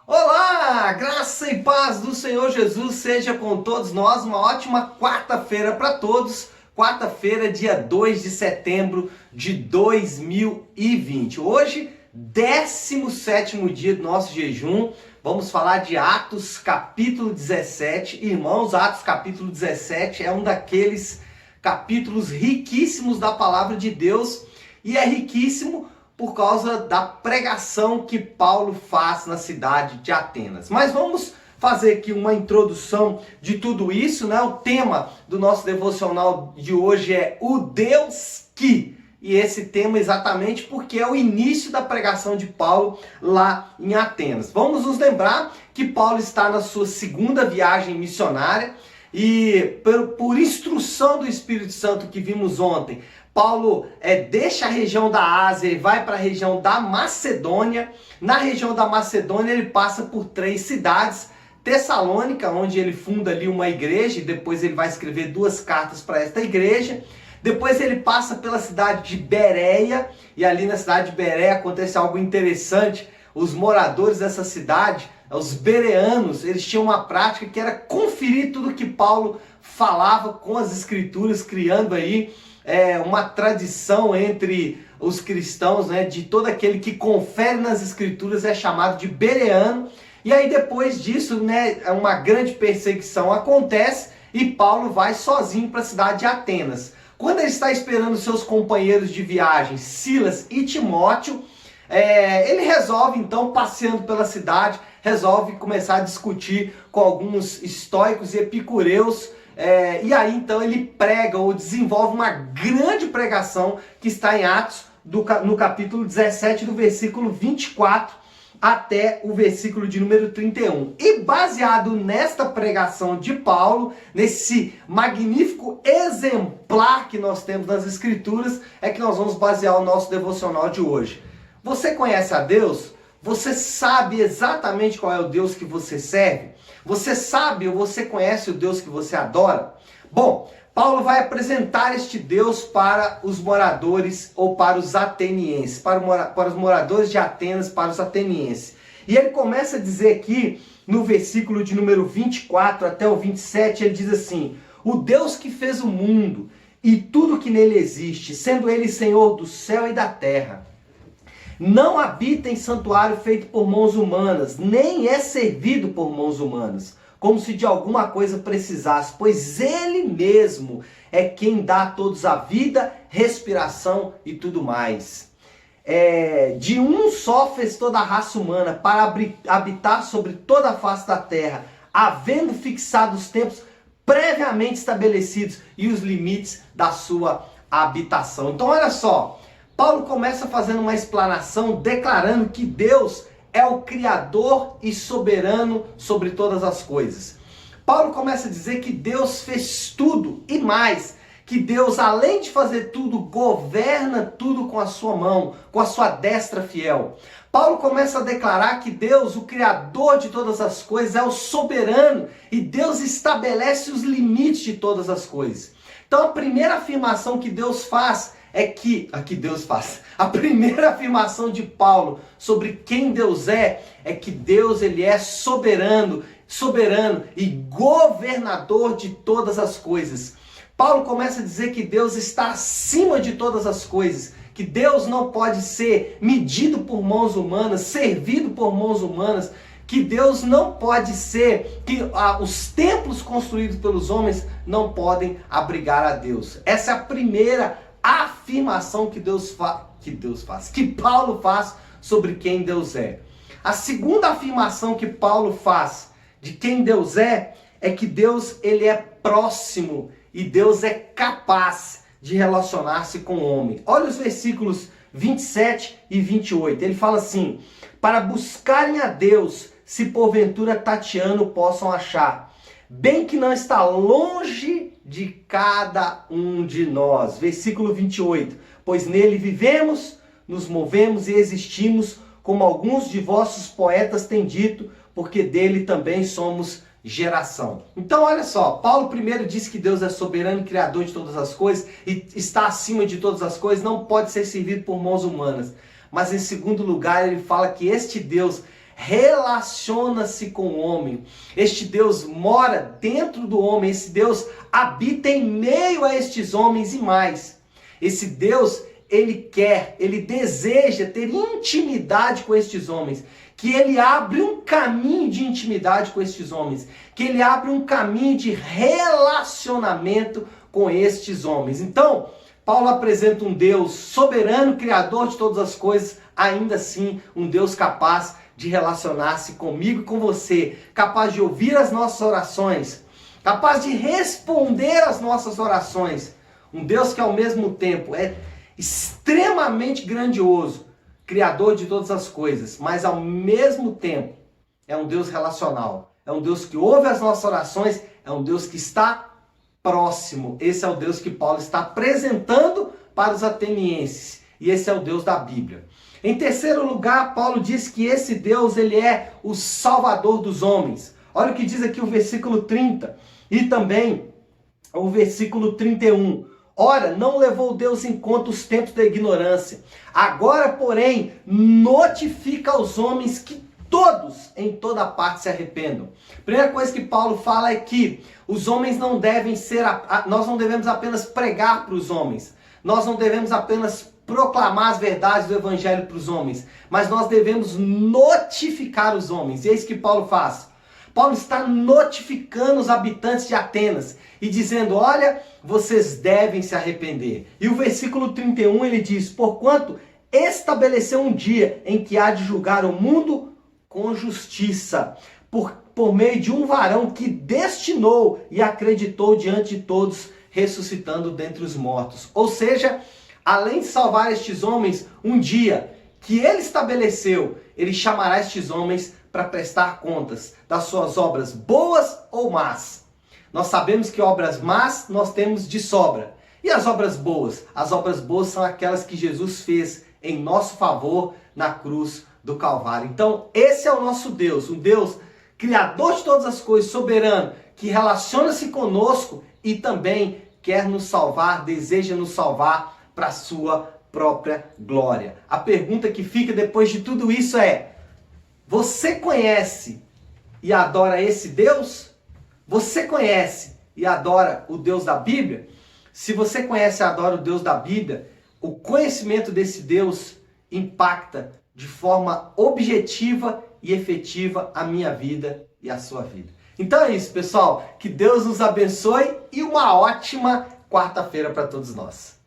Olá, graça e paz do Senhor Jesus seja com todos nós. Uma ótima quarta-feira para todos. Quarta-feira, dia 2 de setembro de 2020. Hoje, 17º dia do nosso jejum. Vamos falar de Atos capítulo 17. Irmãos, Atos capítulo 17 é um daqueles capítulos riquíssimos da palavra de Deus. E é riquíssimo por causa da pregação que Paulo faz na cidade de Atenas. Mas vamos fazer aqui uma introdução de tudo isso, né? O tema do nosso devocional de hoje é o Deus que. E esse tema exatamente porque é o início da pregação de Paulo lá em Atenas. Vamos nos lembrar que Paulo está na sua segunda viagem missionária e por instrução do Espírito Santo que vimos ontem, Paulo deixa a região da Ásia e vai para a região da Macedônia. Na região da Macedônia ele passa por 3 cidades. Tessalônica, onde ele funda ali uma igreja, e depois ele vai escrever 2 cartas para esta igreja. Depois ele passa pela cidade de Bereia, e ali na cidade de Bereia acontece algo interessante. Os moradores dessa cidade, os bereanos, eles tinham uma prática que era conferir tudo que Paulo falava com as escrituras, criando aí uma tradição entre os cristãos, né, de todo aquele que confere nas escrituras é chamado de bereano. E aí depois disso, né, uma grande perseguição acontece e Paulo vai sozinho para a cidade de Atenas. Quando ele está esperando seus companheiros de viagem, Silas e Timóteo, ele resolve então, passeando pela cidade, resolve começar a discutir com alguns estoicos e epicureus. E aí então ele prega ou desenvolve uma grande pregação que está em Atos, no capítulo 17, do versículo 24 até o versículo de número 31. E baseado nesta pregação de Paulo, nesse magnífico exemplar que nós temos nas Escrituras, é que nós vamos basear o nosso devocional de hoje. Você conhece a Deus? Você sabe exatamente qual é o Deus que você serve? Você sabe ou você conhece o Deus que você adora? Bom, Paulo vai apresentar este Deus para os moradores ou para os atenienses, para os moradores de Atenas, para os atenienses. E ele começa a dizer aqui, no versículo de número 24 até o 27, ele diz assim: o Deus que fez o mundo e tudo que nele existe, sendo ele Senhor do céu e da terra, não habita em santuário feito por mãos humanas, nem é servido por mãos humanas, como se de alguma coisa precisasse, pois ele mesmo é quem dá a todos a vida, respiração e tudo mais. De um só fez toda a raça humana para habitar sobre toda a face da terra, havendo fixado os tempos previamente estabelecidos e os limites da sua habitação. Então olha só, Paulo começa fazendo uma explanação declarando que Deus é o Criador e soberano sobre todas as coisas. Paulo começa a dizer que Deus fez tudo e mais, que Deus, além de fazer tudo, governa tudo com a sua mão, com a sua destra fiel. Paulo começa a declarar que Deus, o Criador de todas as coisas, é o soberano e Deus estabelece os limites de todas as coisas. Então a primeira afirmação que Deus faz a primeira afirmação de Paulo sobre quem Deus é que Deus ele é soberano e governador de todas as coisas. Paulo começa a dizer que Deus está acima de todas as coisas, que Deus não pode ser medido por mãos humanas, servido por mãos humanas, que Deus não pode ser, que os templos construídos pelos homens não podem abrigar a Deus. Essa é a primeira afirmação que Paulo faz sobre quem Deus é. A segunda afirmação que Paulo faz de quem Deus é que Deus ele é próximo e Deus é capaz de relacionar-se com o homem. Olha os versículos 27 e 28. Ele fala assim: para buscarem a Deus, se porventura tateando possam achar, bem que não está longe de cada um de nós. Versículo 28. Pois nele vivemos, nos movemos e existimos, como alguns de vossos poetas têm dito, porque dele também somos geração. Então olha só, Paulo primeiro disse que Deus é soberano e criador de todas as coisas e está acima de todas as coisas, não pode ser servido por mãos humanas. Mas em segundo lugar ele fala que este Deus relaciona-se com o homem. Este Deus mora dentro do homem, esse Deus habita em meio a estes homens e mais. Esse Deus, ele deseja ter intimidade com estes homens, que ele abre um caminho de intimidade com estes homens, que ele abre um caminho de relacionamento com estes homens. Então, Paulo apresenta um Deus soberano, criador de todas as coisas, ainda assim um Deus capaz de relacionar-se comigo e com você, capaz de ouvir as nossas orações, capaz de responder às nossas orações. Um Deus que ao mesmo tempo é extremamente grandioso, criador de todas as coisas, mas ao mesmo tempo é um Deus relacional, é um Deus que ouve as nossas orações, é um Deus que está próximo. Esse é o Deus que Paulo está apresentando para os atenienses, e esse é o Deus da Bíblia. Em terceiro lugar, Paulo diz que esse Deus, ele é o Salvador dos homens. Olha o que diz aqui o versículo 30 e também o versículo 31. Ora, não levou Deus em conta os tempos da ignorância. Agora, porém, notifica aos homens que todos, em toda parte, se arrependam. Primeira coisa que Paulo fala é que os homens não devem ser, nós não devemos apenas pregar para os homens. Nós não devemos apenas proclamar as verdades do evangelho para os homens, mas nós devemos notificar os homens. E é isso que Paulo faz. Paulo está notificando os habitantes de Atenas e dizendo, olha, vocês devem se arrepender. E o versículo 31 ele diz, porquanto estabeleceu um dia em que há de julgar o mundo com justiça, por meio de um varão que destinou e acreditou diante de todos, ressuscitando dentre os mortos. Ou seja, além de salvar estes homens, um dia que ele estabeleceu, ele chamará estes homens para prestar contas das suas obras boas ou más. Nós sabemos que obras más nós temos de sobra. E as obras boas? As obras boas são aquelas que Jesus fez em nosso favor na cruz do Calvário. Então, esse é o nosso Deus, um Deus criador de todas as coisas, soberano, que relaciona-se conosco e também quer nos salvar, deseja nos salvar para a sua própria glória. A pergunta que fica depois de tudo isso é, você conhece e adora esse Deus? Você conhece e adora o Deus da Bíblia? Se você conhece e adora o Deus da Bíblia, o conhecimento desse Deus impacta de forma objetiva e efetiva a minha vida e a sua vida. Então é isso, pessoal. Que Deus nos abençoe e uma ótima quarta-feira para todos nós.